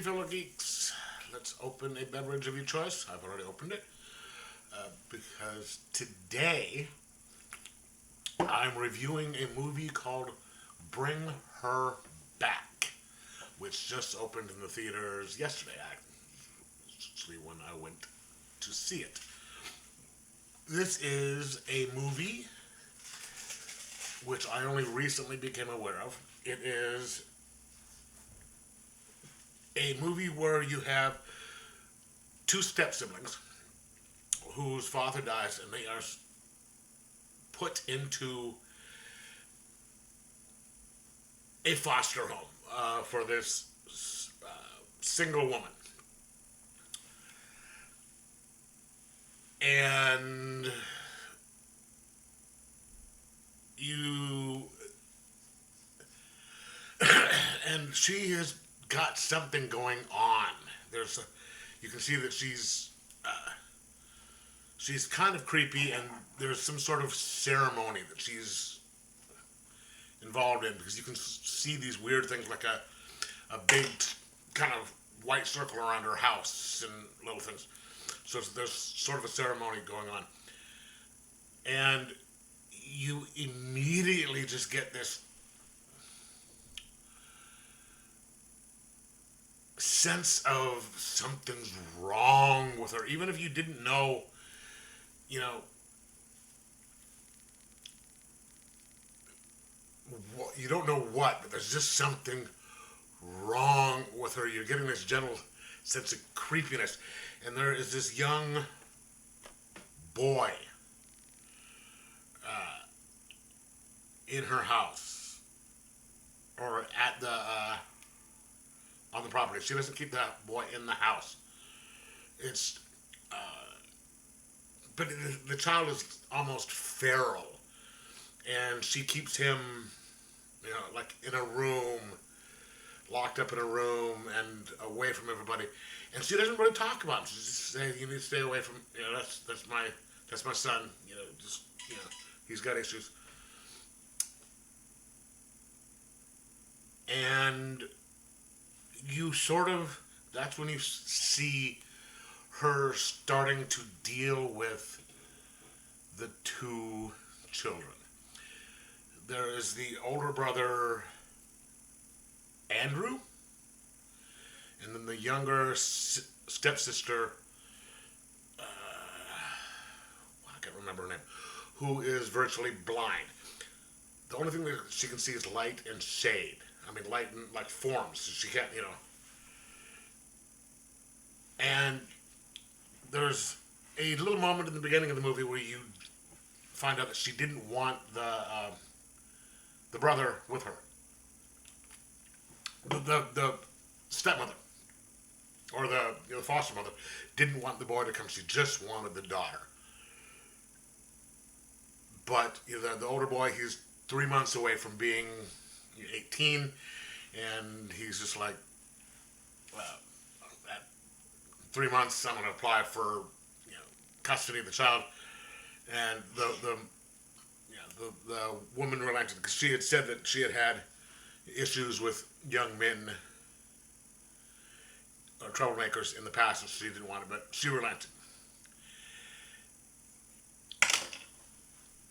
fellow geeks. Let's open a beverage of your choice. I've already opened it because today I'm reviewing a movie called Bring Her Back, which just opened in the theaters yesterday, actually, when I went to see it. This is a movie which I only recently became aware of. It is a movie where you have two step siblings whose father dies and they are put into a foster home for this single woman. And and she has got something going on. You can see that she's kind of creepy, and there's some sort of ceremony that she's involved in, because you can see these weird things like a big kind of white circle around her house and little things. So there's sort of a ceremony going on. And you immediately just get this sense of something's wrong with her, even if you didn't know, you don't know what, but there's just something wrong with her. You're getting this general sense of creepiness. And there is this young boy in her house, or at the on the property. She doesn't keep that boy in the house. It's but the child is almost feral, and she keeps him, like in a room, locked up in a room and away from everybody. And she doesn't really talk about him. She just says, "You need to stay away from. That's my son. He's got issues." And that's when you see her starting to deal with the two children. There is the older brother, Andrew, and then the younger stepsister, I can't remember her name, who is virtually blind. The only thing that she can see is light and shade. I mean, light and like forms. She can't, And there's a little moment in the beginning of the movie where you find out that she didn't want the brother with her. The stepmother, or the foster mother, didn't want the boy to come. She just wanted the daughter. But the older boy, he's 3 months away from being 18, and he's just like, well, at 3 months, I'm going to apply for custody of the child. And the woman relented, because she had said that she had issues with young men or troublemakers in the past, and she didn't want it, but she relented.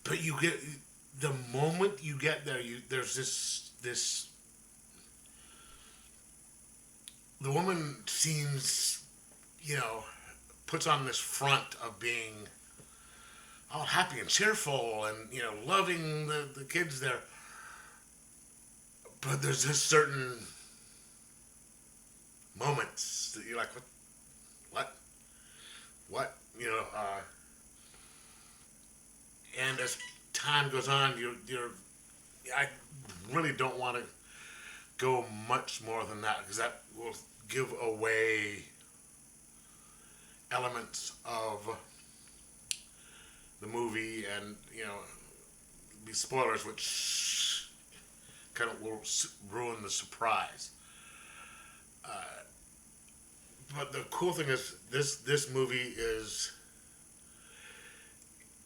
But the moment you get there, there's this. The woman seems, puts on this front of being all happy and cheerful and, loving the kids there. But there's just certain moments that you're like, what? And as time goes on, I really don't want to go much more than that, because that will give away elements of the movie and, be spoilers, which kind of will ruin the surprise. But the cool thing is, this movie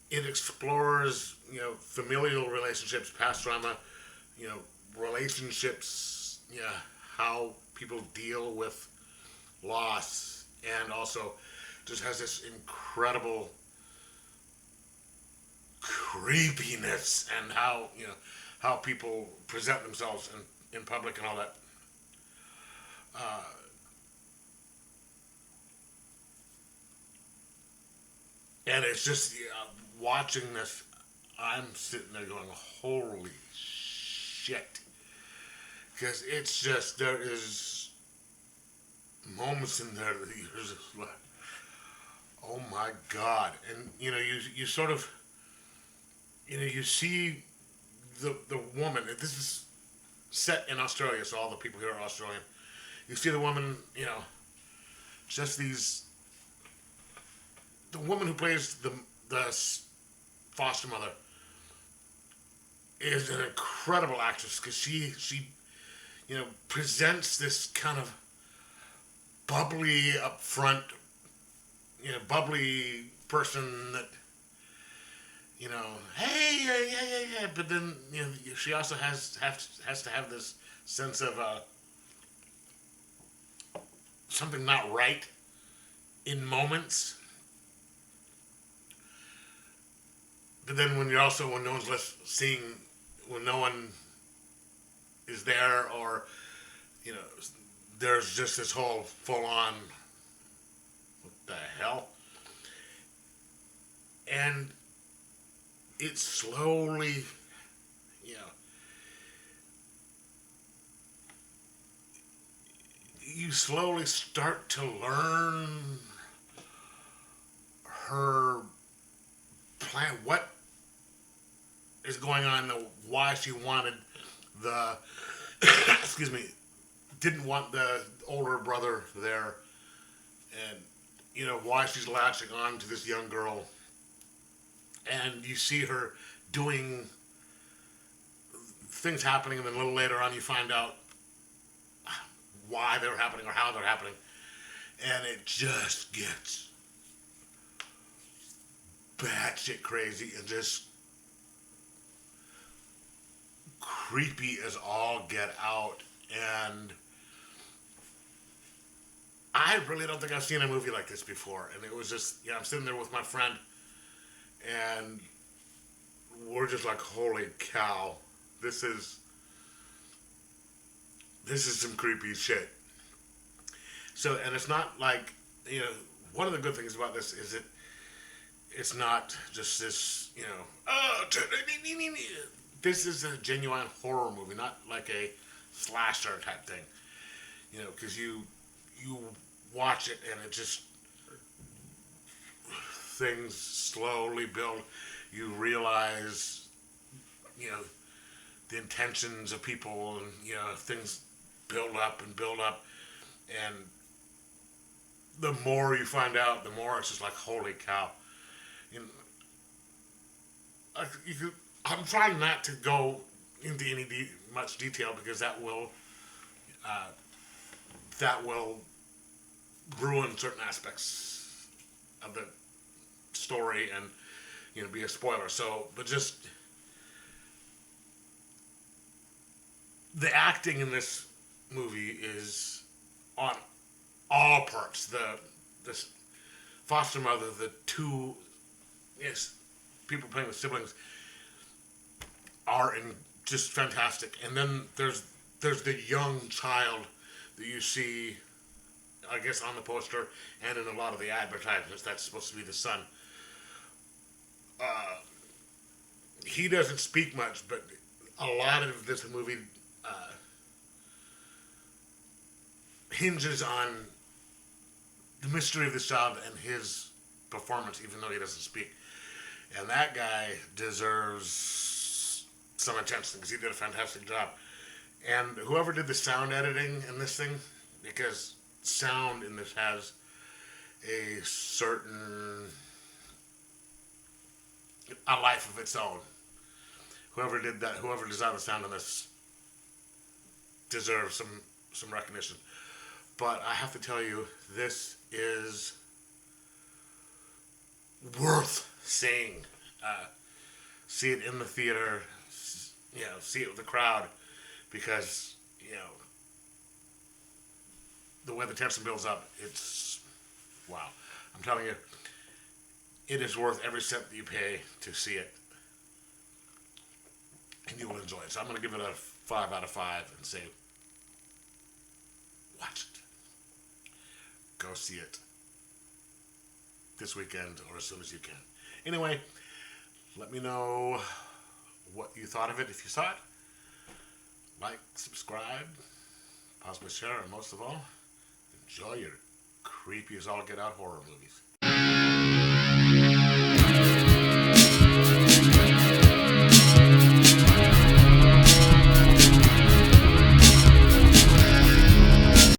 it explores, familial relationships, past trauma, relationships, how people deal with loss, and also just has this incredible creepiness and how how people present themselves in public and all that. Uh, and it's just watching this. I'm sitting there going, "Holy shit!" Because it's just there is moments in there that you're just like, "Oh my god!" And you sort of you see the woman. This is set in Australia, so all the people here are Australian. You see the woman, just these. The woman who plays the foster mother is an incredible actress because she presents this kind of bubbly, upfront, bubbly person that hey, yeah. But then she also has to have this sense of something not right in moments. But then when no one's seeing, when no one is there, or you know, there's just this whole full on what the hell, and it slowly, you know, you slowly start to learn her plan, what is going on, why she wanted the, excuse me, didn't want the older brother there, and why she's latching on to this young girl, and you see her doing things happening, and then a little later on you find out why they're happening or how they're happening, and it just gets batshit crazy and just creepy as all get out. And I really don't think I've seen a movie like this before. And it was just, I'm sitting there with my friend, and we're just like, holy cow, this is some creepy shit. So, and it's not like, one of the good things about this is that it's not just this, this is a genuine horror movie, not like a slasher type thing, because you watch it and it just, things slowly build. You realize, the intentions of people, and, things build up, and the more you find out, the more it's just like, holy cow. I'm trying not to go into any much detail because that will ruin certain aspects of the story and be a spoiler. So, but just the acting in this movie is on all parts. The foster mother, the two people playing the siblings are just fantastic. And then there's the young child that you see, I guess, on the poster and in a lot of the advertisements. That's supposed to be the son. He doesn't speak much, but a lot of this movie hinges on the mystery of this child and his performance, even though he doesn't speak. And that guy deserves some attention because he did a fantastic job. And whoever did the sound editing in this thing, because sound in this has a certain a life of its own. Whoever did that, whoever designed the sound in this, deserves some recognition. But I have to tell you, this is worth seeing. See it in the theater, see it with the crowd, because the way the tension builds up, it's wow. I'm telling you, it is worth every cent that you pay to see it, and you will enjoy it. So I'm going to give it a 5 out of 5 and say, watch it. Go see it this weekend or as soon as you can. Anyway, let me know what you thought of it if you saw it. Like, subscribe, possibly share, and most of all, enjoy your creepy as all get out horror movies.